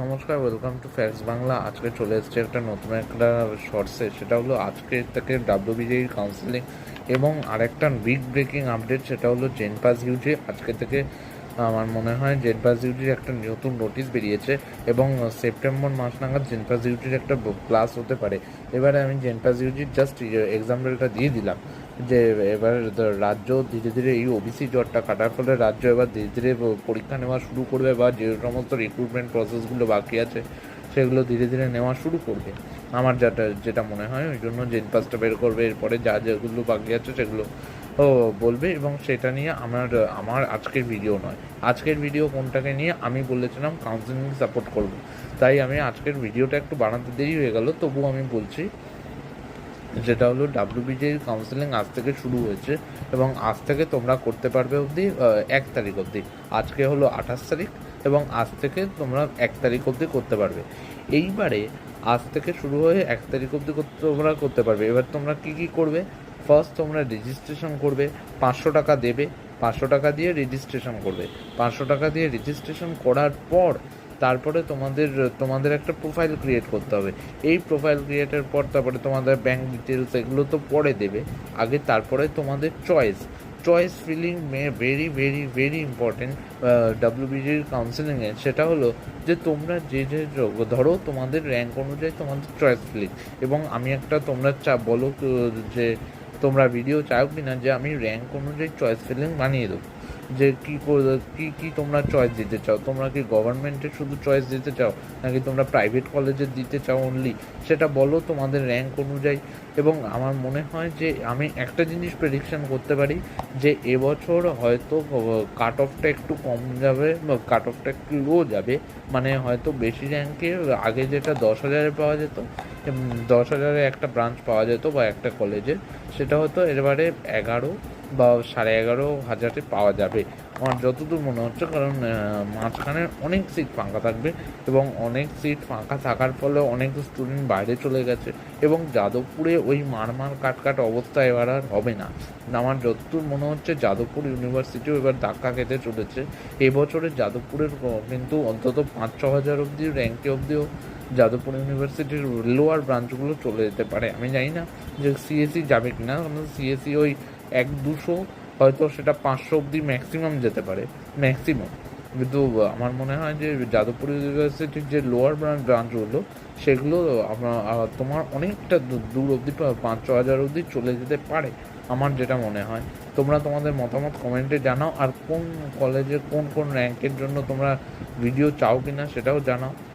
নমস্কার, welcome to facts Bangla. আজকে চলে এসেছে একটা নতুন একটা শর্টসে, সেটা হলো আজকে থেকে ডাব্লিউবিজেই কাউন্সিলিং এবং আরেকটা বিগ ব্রেকিং আপডেট, সেটা হলো জেনপাস ইউজি আজকে থেকে আমার মনে হয় জেনপাস ইউজির একটা নতুন নোটিশ বেরিয়েছে এবং সেপ্টেম্বর মাস নাগাদ জেনপাস ইউজির একটা ক্লাস হতে পারে। এবারে আমি জেনপাস ইউজির জাস্ট এক্সাম্পলটা দিয়ে দিলাম যে এবার রাজ্য ধীরে ধীরে এই ওবিসি জটটা কাটার ফলে রাজ্য এবার ধীরে ধীরে পরীক্ষা নেওয়া শুরু করবে, বা যে সমস্ত রিক্রুটমেন্ট প্রসেসগুলো বাকি আছে সেগুলো ধীরে ধীরে নেওয়া শুরু করবে। আমার যেটা মনে হয়, ওই জন্য জেনপাসটা বের করবে, এরপরে যেগুলো বাকি আছে সেগুলো ও বলবে। এবং সেটা নিয়ে আমার আজকের ভিডিও নয়, আজকের ভিডিও কোনটাকে নিয়ে আমি বলেছিলাম কাউন্সিলিং সাপোর্ট করব, তাই আমি আজকের ভিডিওটা একটু বানাতে দেরি হয়ে গেল, তবুও আমি বলছি যেটা হলো ডাব্লিউবিজের কাউন্সিলিং আজ থেকে শুরু হয়েছে এবং আজ থেকে তোমরা করতে পারবে অবধি 1 তারিখ অবধি। আজকে হলো 28 তারিখ এবং আজ থেকে তোমরা 1 তারিখ অবধি করতে পারবে। এইবারে আজ থেকে শুরু হয়ে 1 তারিখ অবধি তোমরা করতে পারবে। এবার তোমরা কী করবে? ফার্স্ট তোমরা রেজিস্ট্রেশন করবে, 500 টাকা দেবে, 500 টাকা দিয়ে রেজিস্ট্রেশন করবে। 500 টাকা দিয়ে রেজিস্ট্রেশন করার পর তারপরে তোমাদের একটা প্রোফাইল ক্রিয়েট করতে হবে। এই প্রোফাইল ক্রিয়েটের পর তারপরে তোমাদের ব্যাঙ্ক ডিটেলস এগুলো তো পরে দেবে আগে, তারপরে তোমাদের choice filling very very very important ডাব্লিউবিজির কাউন্সিলিংয়ে। সেটা হলো যে তোমরা যে ধরো তোমাদের র্যাঙ্ক অনুযায়ী তোমাদের চয়েস ফিলিং, এবং আমি একটা তোমরা বলো যে তোমরা ভিডিও চাও কি না যে আমি র্যাঙ্ক অনুযায়ী চয়েস ফিলিং বানিয়ে দেবো, যে কী তোমরা চয়েস দিতে চাও। তোমরা কি গভর্নমেন্টের শুধু চয়েস দিতে চাও, নাকি তোমরা প্রাইভেট কলেজে দিতে চাও অনলি, সেটা বলো তোমাদের র্যাঙ্ক অনুযায়ী। এবং আমার মনে হয় যে আমি একটা জিনিস প্রেডিকশান করতে পারি যে এবছর হয়তো কাট অফটা একটু কম যাবে, বা কাট অফটা একটু লো যাবে। মানে হয়তো বেশি র্যাঙ্কে আগে যেটা 10,000-এ পাওয়া যেত, 10,000-এ একটা ব্রাঞ্চ পাওয়া যেত বা একটা কলেজে, সেটা হয়তো এবারে 11 বা 11,500-এ পাওয়া যাবে আমার যতদূর মনে হচ্ছে। কারণ মাঝখানে অনেক সিট ফাঁকা থাকবে এবং অনেক সিট ফাঁকা থাকার ফলে অনেক স্টুডেন্ট বাইরে চলে গেছে এবং যাদবপুরে ওই মারমার কাট অবস্থা এবার আর হবে না। আমার যতদূর মনে হচ্ছে যাদবপুর ইউনিভার্সিটিও এবার ধাক্কা খেতে চলেছে। এবছরের যাদবপুরের কিন্তু অন্তত 5-6 হাজার অবধি র্যাঙ্কে অবধিও যাদবপুর ইউনিভার্সিটির লোয়ার ব্রাঞ্চগুলো চলে যেতে পারে। আমি জানি না যে সিএসসি যাবে কিনা, কারণ সিএসসি ওই 100-200, হয়তো সেটা 500 অবধি ম্যাক্সিমাম যেতে পারে, ম্যাক্সিমাম। কিন্তু আমার মনে হয় যে যাদবপুর ইউনিভার্সিটির যে লোয়ার ব্রাঞ্চগুলো সেগুলো তোমার অনেকটা দূর অবধি 5-6 হাজার অবধি চলে যেতে পারে, আমার যেটা মনে হয়। তোমরা তোমাদের মতামত কমেন্টে জানাও, আর কোন কলেজের কোন র্যাঙ্কের জন্য তোমরা ভিডিও চাও কিনা সেটাও জানাও।